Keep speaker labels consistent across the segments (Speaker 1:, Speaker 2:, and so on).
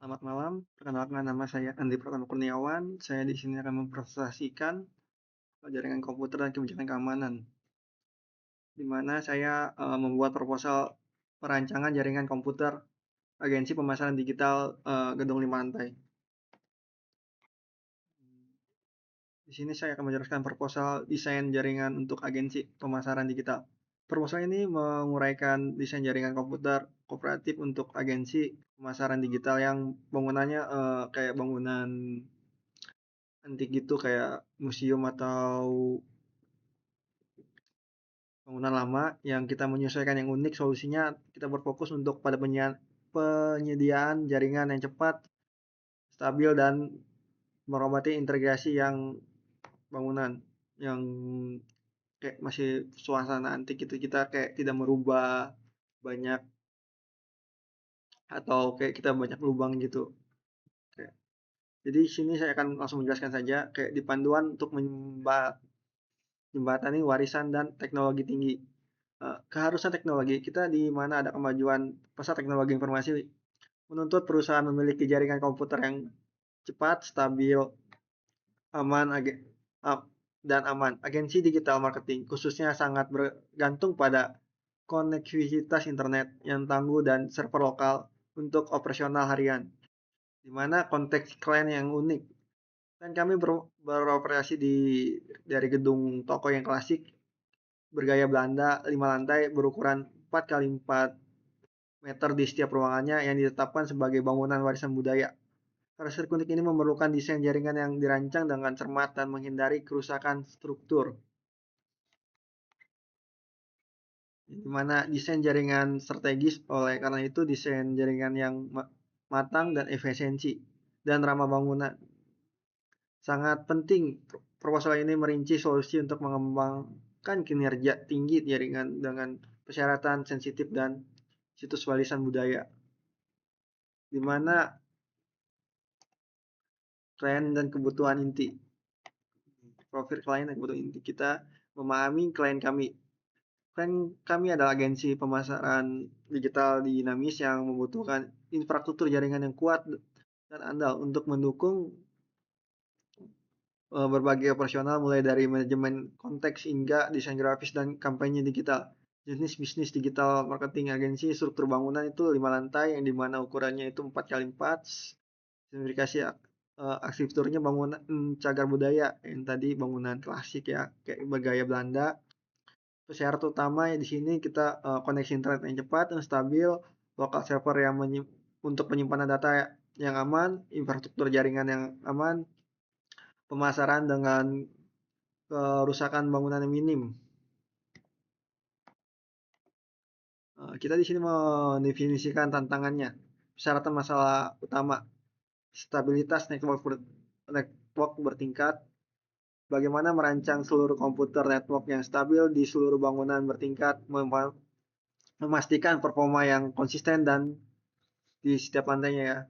Speaker 1: Selamat malam, perkenalkan nama saya Andi Pratama Kurniawan. Saya di sini akan mempresentasikan jaringan komputer dan kebijakan keamanan, di mana saya membuat proposal perancangan jaringan komputer agensi pemasaran digital gedung 5 lantai. Di sini saya akan menjelaskan proposal desain jaringan untuk agensi pemasaran digital. Proposal ini menguraikan desain jaringan komputer kooperatif untuk agensi pemasaran digital yang bangunannya kayak bangunan antik gitu, kayak museum atau bangunan lama yang kita menyesuaikan yang unik. Solusinya kita berfokus untuk pada penyediaan jaringan yang cepat, stabil, dan merobati integrasi yang bangunan yang kayak masih suasana antik gitu. Kita kayak tidak merubah banyak atau kayak kita banyak lubang gitu. Kayak jadi di sini saya akan langsung menjelaskan saja kayak di panduan untuk menjembatani warisan dan teknologi tinggi. Keharusan teknologi kita di mana ada kemajuan pesat teknologi informasi menuntut perusahaan memiliki jaringan komputer yang cepat, stabil, aman, dan aman. Agensi digital marketing khususnya sangat bergantung pada konektivitas internet yang tangguh dan server lokal untuk operasional harian, di mana konteks klien yang unik. Dan kami beroperasi dari gedung toko yang klasik bergaya Belanda 5 lantai berukuran 4 kali 4 meter di setiap ruangannya yang ditetapkan sebagai bangunan warisan budaya. Karakter unik ini memerlukan desain jaringan yang dirancang dengan cermat dan menghindari kerusakan struktur. Di mana desain jaringan strategis, oleh karena itu desain jaringan yang matang dan efisiensi dan ramah bangunan sangat penting. Proposal ini merinci solusi untuk mengembangkan kinerja tinggi jaringan dengan persyaratan sensitif dan situs warisan budaya, di mana klien dan kebutuhan inti. Profil klien dan kebutuhan inti kita memahami klien kami. Klien kami adalah agensi pemasaran digital dinamis yang membutuhkan infrastruktur jaringan yang kuat dan andal untuk mendukung berbagai operasional mulai dari manajemen konteks hingga desain grafis dan kampanye digital. Jenis bisnis digital marketing agensi struktur bangunan itu 5 lantai yang dimana ukurannya itu 4 kali 4. Spesifikasi arsitekturnya bangunan cagar budaya yang tadi bangunan klasik ya kayak bergaya Belanda. Syarat utama di sini kita koneksi internet yang cepat dan stabil, lokal server yang untuk penyimpanan data yang aman, infrastruktur jaringan yang aman, pemasaran dengan kerusakan bangunan yang minim. Kita di sini mendefinisikan tantangannya. Persyaratan masalah utama, stabilitas network bertingkat, bagaimana merancang seluruh komputer network yang stabil di seluruh bangunan bertingkat, memastikan performa yang konsisten dan di setiap lantainya ya.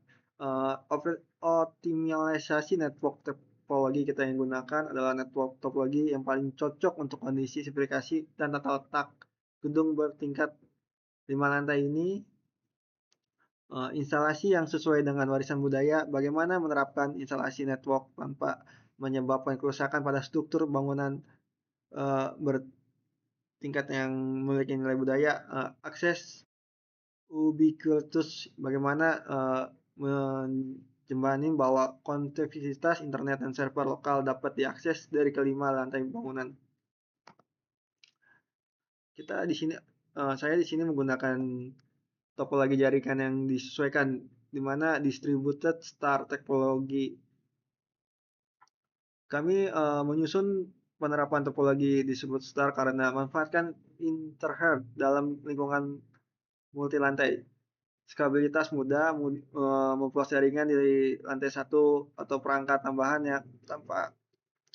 Speaker 1: Optimalisasi network topologi kita yang gunakan adalah network topologi yang paling cocok untuk kondisi spesifikasi dan tata letak gedung bertingkat 5 lantai ini. Instalasi yang sesuai dengan warisan budaya, bagaimana menerapkan instalasi network tanpa menyebabkan kerusakan pada struktur bangunan bertingkat yang memiliki nilai budaya, akses ubiquitous, bagaimana menjembatani bahwa konektivitas internet dan server lokal dapat diakses dari kelima lantai bangunan. Saya di sini menggunakan topologi jaringan yang disesuaikan, di mana distributed star teknologi. Kami menyusun penerapan topologi disebut star karena memanfaatkan interhead dalam lingkungan multi lantai. Skabilitas mudah, memproses jaringan di lantai satu atau perangkat tambahan yang tanpa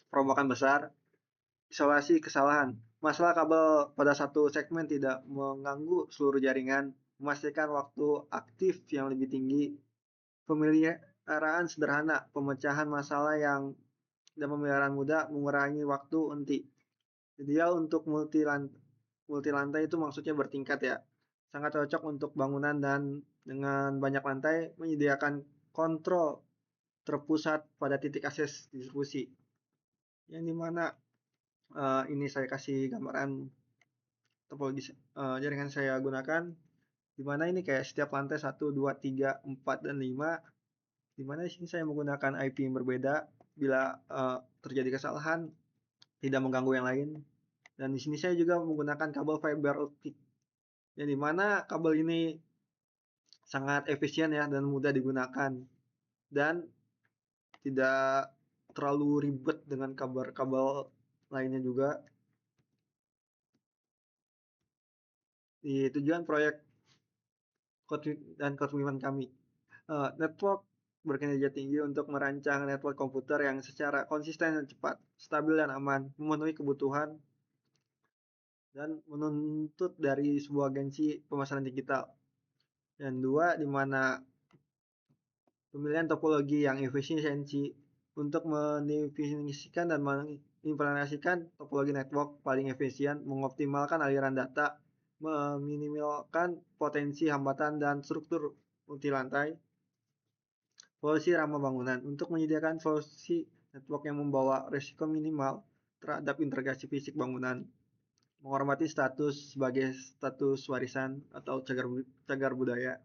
Speaker 1: perombakan besar. Isolasi kesalahan. Masalah kabel pada satu segmen tidak mengganggu seluruh jaringan. Memastikan waktu aktif yang lebih tinggi. Pemeliharaan sederhana. Pemecahan masalah dan pemeliharaan mudah mengurangi waktu henti. Ideal untuk multi lantai itu maksudnya bertingkat ya. Sangat cocok untuk bangunan dan dengan banyak lantai, menyediakan kontrol terpusat pada titik akses distribusi. Yang dimana ini saya kasih gambaran topologi jaringan saya gunakan, di mana ini kayak setiap lantai 1, 2, 3, 4, dan 5, di mana di sini saya menggunakan IP yang berbeda bila terjadi kesalahan tidak mengganggu yang lain. Dan di sini saya juga menggunakan kabel fiber optik, yang dimana kabel ini sangat efisien ya dan mudah digunakan dan tidak terlalu ribet dengan kabel-kabel lainnya juga. Di tujuan proyek dan komitmen kami, network berkinerja tinggi untuk merancang network komputer yang secara konsisten dan cepat, stabil dan aman, memenuhi kebutuhan dan menuntut dari sebuah agensi pemasaran digital. Dan dua, di mana pemilihan topologi yang efisiensi untuk mendefinisikan dan mengimplementasikan topologi network paling efisien, mengoptimalkan aliran data, meminimalkan potensi hambatan dan struktur multi lantai, solusi ramah bangunan untuk menyediakan solusi network yang membawa risiko minimal terhadap integrasi fisik bangunan, menghormati status sebagai status warisan atau cagar budaya.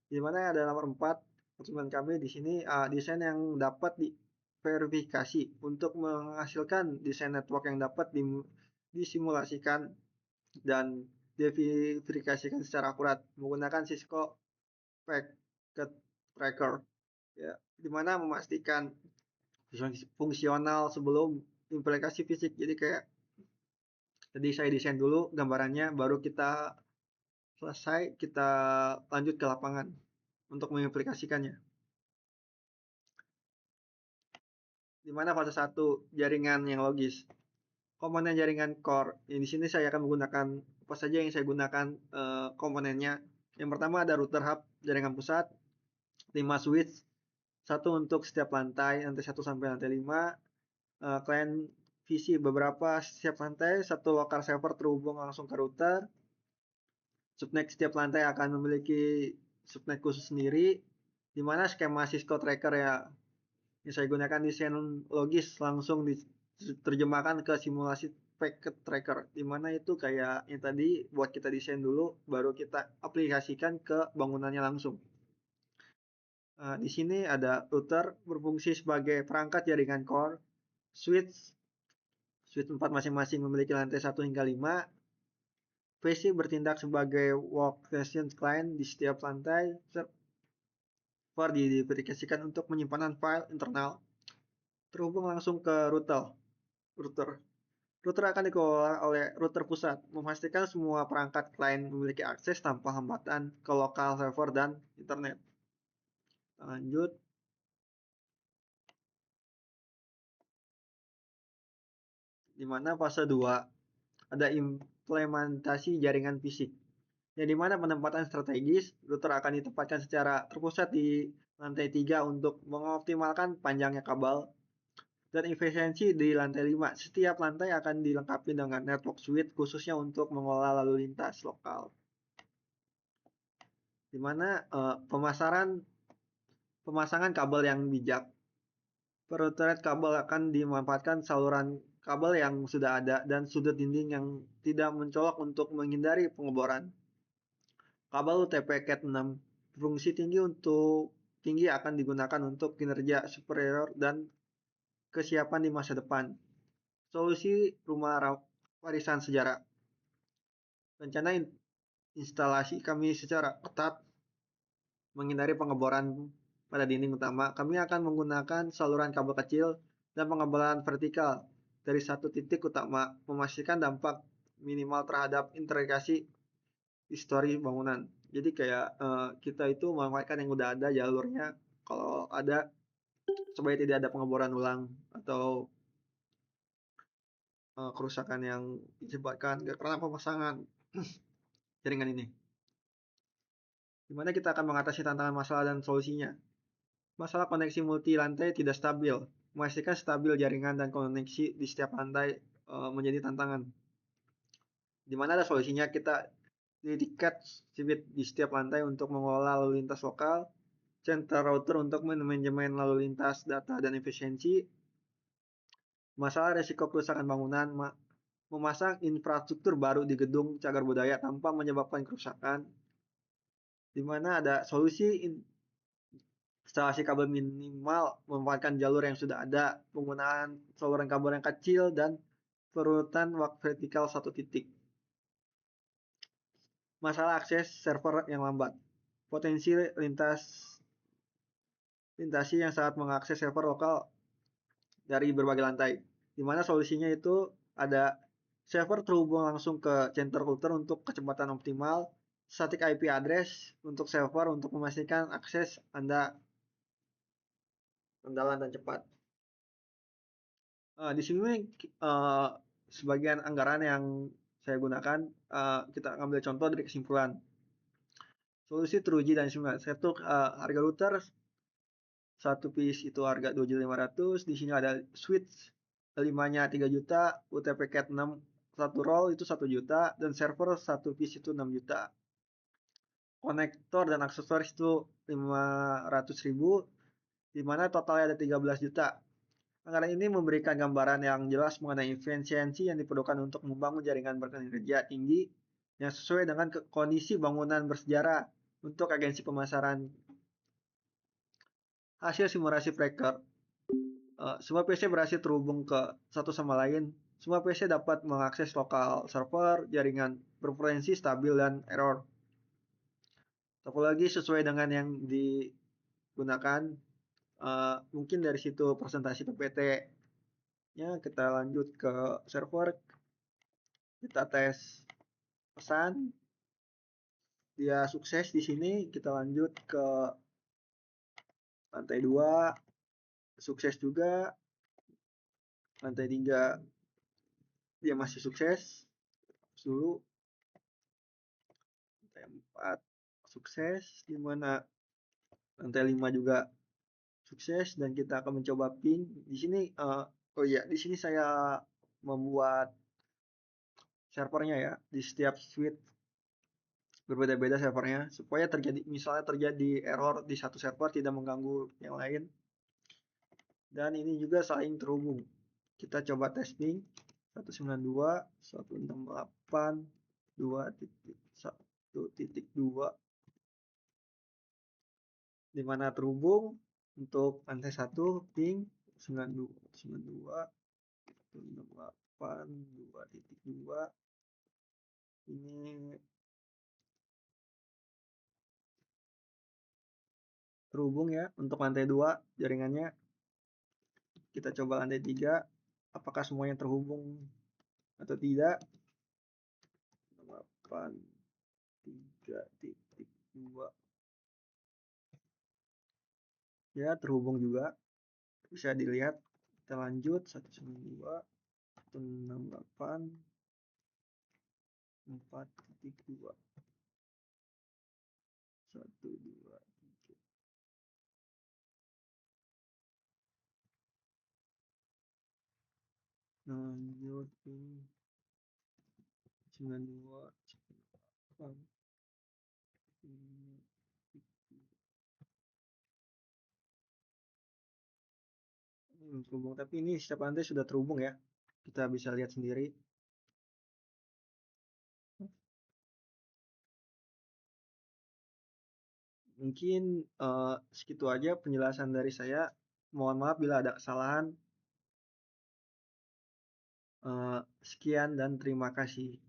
Speaker 1: Di mana ada nomor 4, konsumen kami di sini desain yang dapat diverifikasi untuk menghasilkan desain network yang dapat disimulasikan dan diverifikasikan secara akurat menggunakan Cisco Packet Tracker, ya, di mana memastikan fungsional sebelum implementasi fisik. Jadi kayak tadi saya desain dulu gambarannya, baru kita selesai kita lanjut ke lapangan untuk mengimplementasikannya. Di mana fase 1, jaringan yang logis. Komponen jaringan core. Di sini saya akan menggunakan apa saja yang saya gunakan komponennya. Yang pertama ada router hub jaringan pusat, 5 switch, 1 untuk setiap lantai 1 sampai lantai 5, client VC beberapa setiap lantai, 1 local server terhubung langsung ke router. Subnet setiap lantai akan memiliki subnet khusus sendiri, di mana skema Cisco Tracker ya yang saya gunakan desain logis langsung diterjemahkan ke simulasi packet tracker, di mana itu kayak yang tadi buat kita desain dulu baru kita aplikasikan ke bangunannya langsung. Di sini ada router berfungsi sebagai perangkat jaringan core, switch 4 masing-masing memiliki lantai 1 hingga 5, VC bertindak sebagai workstation client di setiap lantai, server diaplikasikan untuk penyimpanan file internal, terhubung langsung ke router. Router akan dikelola oleh router pusat, memastikan semua perangkat klien memiliki akses tanpa hambatan ke lokal server dan internet. Lanjut. Di mana fase 2 ada implementasi jaringan fisik. Yang dimana penempatan strategis, router akan ditempatkan secara terpusat di lantai 3 untuk mengoptimalkan panjangnya kabel dan efisiensi di lantai 5. Setiap lantai akan dilengkapi dengan network switch khususnya untuk mengelola lalu lintas lokal. Di mana pemasangan kabel yang bijak. Per router kabel akan dimanfaatkan saluran kabel yang sudah ada dan sudut dinding yang tidak mencolok untuk menghindari pengeboran. Kabel UTP Cat 6 berfungsi tinggi akan digunakan untuk kinerja superior dan kesiapan di masa depan. Solusi rumah warisan sejarah. Rencana instalasi kami secara ketat menghindari pengeboran pada dinding utama. Kami akan menggunakan saluran kabel kecil dan pengebalan vertikal dari satu titik utama, memastikan dampak minimal terhadap integrasi histori bangunan. Jadi kayak kita itu memanfaatkan yang udah ada jalurnya, kalau ada supaya tidak ada pengeboran ulang atau kerusakan yang disebabkan karena pemasangan jaringan ini. Dimana kita akan mengatasi tantangan masalah dan solusinya. Masalah koneksi multi lantai tidak stabil. Memastikan stabil jaringan dan koneksi di setiap lantai menjadi tantangan. Di mana ada solusinya, kita dedicated switch di setiap lantai untuk mengelola lalu lintas lokal, center router untuk manajemen lalu lintas data dan efisiensi. Masalah resiko kerusakan bangunan, memasang infrastruktur baru di gedung cagar budaya tanpa menyebabkan kerusakan, di mana ada solusi instalasi kabel minimal, memanfaatkan jalur yang sudah ada, penggunaan saluran kabel yang kecil, dan perurutan wak vertikal satu titik. Masalah akses server yang lambat, potensi lintasi yang sangat mengakses server lokal dari berbagai lantai, di mana solusinya itu ada server terhubung langsung ke center router untuk kecepatan optimal, static IP address untuk server untuk memastikan akses Anda andalan dan cepat. Di sini sebagian anggaran yang saya gunakan, kita ambil contoh dari kesimpulan. Solusi teruji dan simulasi. Satu, harga router satu piece itu harga 2.500.000. Di sini ada switch 5-nya 3 juta, UTP Cat 6 satu roll itu 1 juta, dan server satu piece itu 6 juta. Konektor dan aksesoris itu 500.000, di mana totalnya ada 13 juta. Anggaran ini memberikan gambaran yang jelas mengenai efisiensi yang diperlukan untuk membangun jaringan berkinerja tinggi yang sesuai dengan kondisi bangunan bersejarah untuk agensi pemasaran. Hasil simulasi Breaker, semua PC berhasil terhubung ke satu sama lain. Semua PC dapat mengakses lokal server, jaringan berfrekuensi stabil dan error. Topologi sesuai dengan yang digunakan. Mungkin dari situ presentasi PPT-nya. Kita lanjut ke server. Kita tes pesan. Dia sukses di sini. Kita lanjut ke lantai 2. Sukses juga. Lantai 3 dia masih sukses. Dulu lantai 4 sukses, di mana lantai 5 juga sukses, dan kita akan mencoba ping di sini. Di sini saya membuat servernya ya, di setiap suite berbeda-beda servernya supaya misalnya terjadi error di satu server tidak mengganggu yang lain, dan ini juga saling terhubung. Kita coba testing 192.168.2.1.2, di mana terhubung. Untuk lantai 1 ping 92.168.2.2. Ini terhubung ya untuk lantai 2 jaringannya. Kita coba lantai 3 apakah semuanya terhubung atau tidak. 83.2 ya, terhubung juga, bisa dilihat. Kita lanjut 192.168.4.2 1, 2, 3. Lanjut 92.8. Terhubung, tapi ini setiap lantai sudah terhubung ya, kita bisa lihat sendiri. Mungkin segitu aja penjelasan dari saya. Mohon maaf bila ada kesalahan. Sekian dan terima kasih.